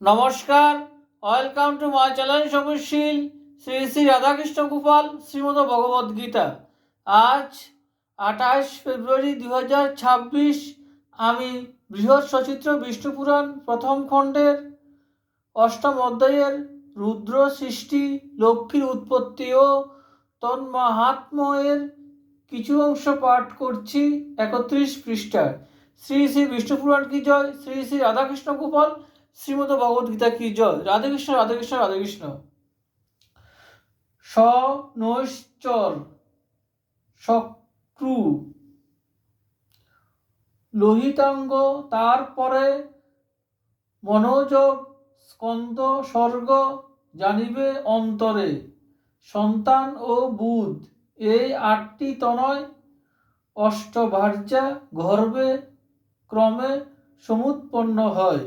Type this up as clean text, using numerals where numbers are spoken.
নমস্কার, welcome to my channel সবুজশীল শ্রী শ্রী রাধাকৃষ্ণ গোপাল শ্রীমদ ভগবদ গীতা। আজ 28 ফেব্রুয়ারি 2026। আমি বৃহৎ সচিত্র বিষ্ণুপুরাণ প্রথম খণ্ডের অষ্টম অধ্যায়ের রুদ্র সৃষ্টি, লক্ষ্মীর উৎপত্তি ও তন্মাহাত্ম্যের কিছু অংশ পাঠ করছি। 31 পৃষ্ঠা। শ্রী শ্রী বিষ্ণুপুরাণ কি জয়, শ্রী শ্রী রাধাকৃষ্ণ গোপাল শ্রীমদ ভগবদ গীতা কি জয়। রাধেকৃষ্ণ রাধেকৃষ্ণ রাধেকৃষ্ণ। নৈশ্চর শক্রু লোহিতাঙ্গ, তারপরে মনোযোগ স্কন্দ স্বর্গ জানিবে অন্তরে, সন্তান ও বুধ এই 8টি তনয় অষ্টভার্যা গর্ভে ক্রমে সমুৎপন্ন হয়।